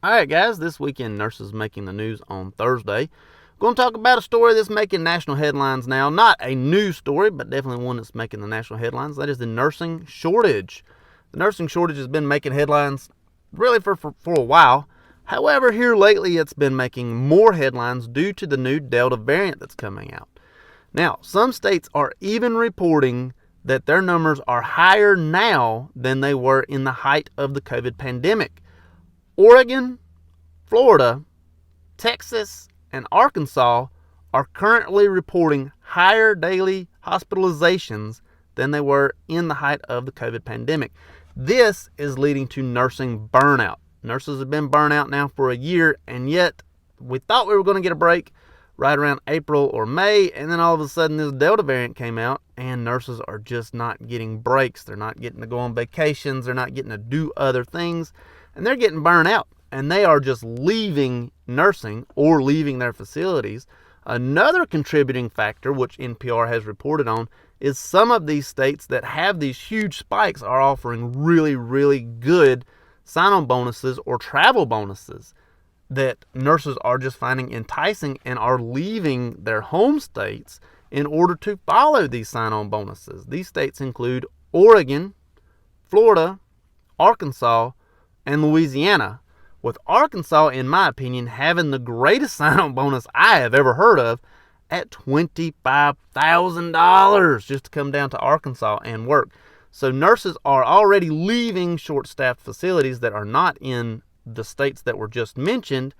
Alright guys, this weekend nurses making the news on Thursday. Going to talk about a story that's making national headlines now. Not a news story, but definitely one that's making the national headlines. That is the nursing shortage. The nursing shortage has been making headlines really for a while. However, here lately it's been making more headlines due to the new Delta variant that's coming out. Now, some states are even reporting that their numbers are higher now than they were in the height of the COVID pandemic. Oregon, Florida, Texas, and Arkansas are currently reporting higher daily hospitalizations than they were in the height of the COVID pandemic. This is leading to nursing burnout. Nurses have been burnt out now for a year, and yet we thought we were going to get a break right around April or May, and then all of a sudden this Delta variant came out, and nurses are just not getting breaks. They're not getting to go on vacations. They're not getting to do other things, and they're getting burnt out, and they are just leaving nursing or leaving their facilities. Another contributing factor, which NPR has reported on, is some of these states that have these huge spikes are offering really, really good sign-on bonuses or travel bonuses that nurses are just finding enticing and are leaving their home states in order to follow these sign-on bonuses. These states include Oregon, Florida, Arkansas, and Louisiana, with Arkansas, in my opinion, having the greatest sign-on bonus I have ever heard of at $25,000 just to come down to Arkansas and work. So nurses are already leaving short-staffed facilities that are not in the states that were just mentioned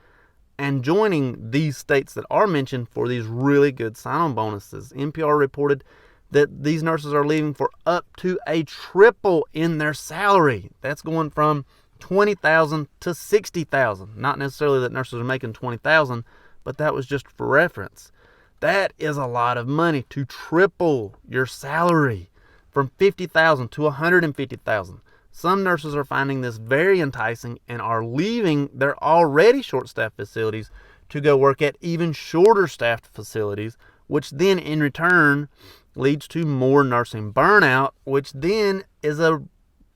and joining these states that are mentioned for these really good sign-on bonuses. NPR reported that these nurses are leaving for up to a triple in their salary. That's going from $20,000 to $60,000. Not necessarily that nurses are making $20,000, but that was just for reference. That is a lot of money to triple your salary from $50,000 to $150,000. Some nurses are finding this very enticing and are leaving their already short-staffed facilities to go work at even shorter-staffed facilities, which then in return leads to more nursing burnout, which then is a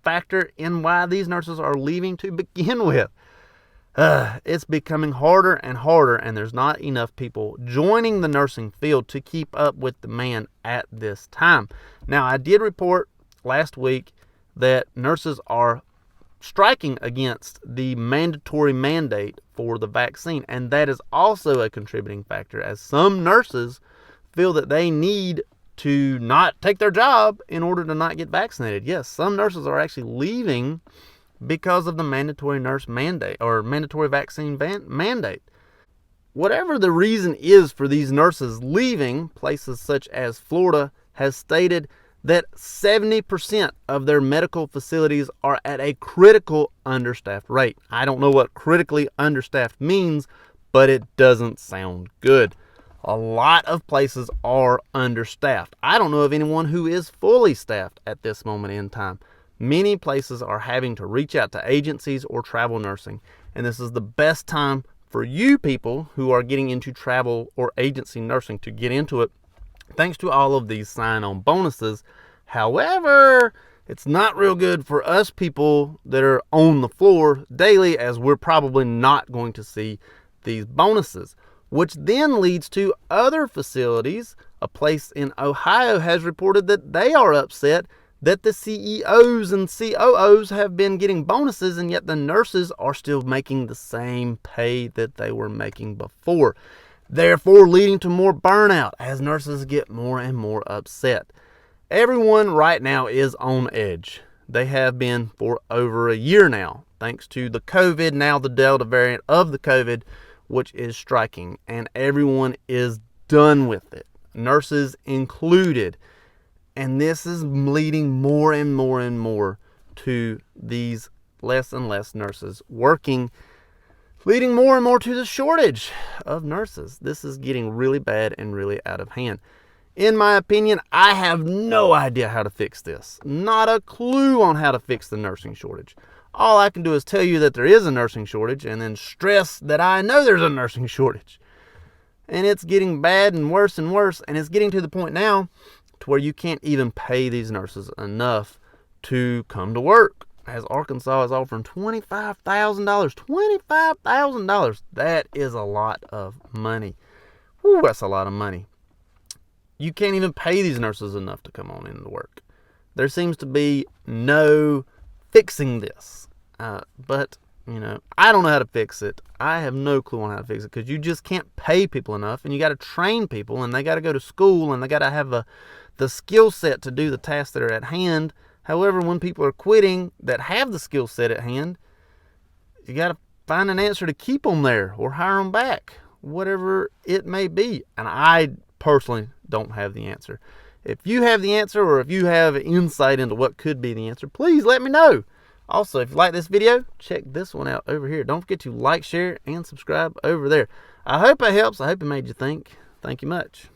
factor in why these nurses are leaving to begin with. It's becoming harder and harder, and there's not enough people joining the nursing field to keep up with demand at this time. Now, I did report last week that nurses are striking against the mandatory mandate for the vaccine, and that is also a contributing factor, as some nurses feel that they need to not take their job in order to not get vaccinated. Yes, some nurses are actually leaving because of the mandatory nurse mandate or mandatory vaccine mandate. Whatever the reason is for these nurses leaving, places such as Florida has stated that 70% of their medical facilities are at a critical understaffed rate. I don't know what critically understaffed means, but it doesn't sound good. A lot of places are understaffed. I don't know of anyone who is fully staffed at this moment in time. Many places are having to reach out to agencies or travel nursing, and this is the best time for you people who are getting into travel or agency nursing to get into it, thanks to all of these sign-on bonuses. However, it's not real good for us people that are on the floor daily, as we're probably not going to see these bonuses, which then leads to other facilities. A place in Ohio has reported that they are upset that the CEOs and COOs have been getting bonuses, and yet the nurses are still making the same pay that they were making before, therefore leading to more burnout as nurses get more and more upset. Everyone right now is on edge. They have been for over a year now, thanks to the COVID, now the Delta variant of the COVID, which is striking, and everyone is done with it, nurses included. And this is leading more and more and more to these less and less nurses working, leading more and more to the shortage of nurses. This is getting really bad and really out of hand. In my opinion, I have no idea how to fix this. Not a clue on how to fix the nursing shortage. All I can do is tell you that there is a nursing shortage and then stress that I know there's a nursing shortage. And it's getting bad and worse, and it's getting to the point now to where you can't even pay these nurses enough to come to work. as Arkansas is offering $25,000. $25,000. That is a lot of money. Whew, that's a lot of money. You can't even pay these nurses enough to come on into work. There seems to be no fixing this. But, I don't know how to fix it. I have no clue on how to fix it, because you just can't pay people enough, and you got to train people, and they got to go to school, and they got to have the skill set to do the tasks that are at hand. However, when people are quitting that have the skill set at hand, you got to find an answer to keep them there or hire them back, whatever it may be. And I personally don't have the answer. If you have the answer, or if you have insight into what could be the answer, please let me know. Also, if you like this video, check this one out over here. Don't forget to like, share, and subscribe over there. I hope it helps. I hope it made you think. Thank you much.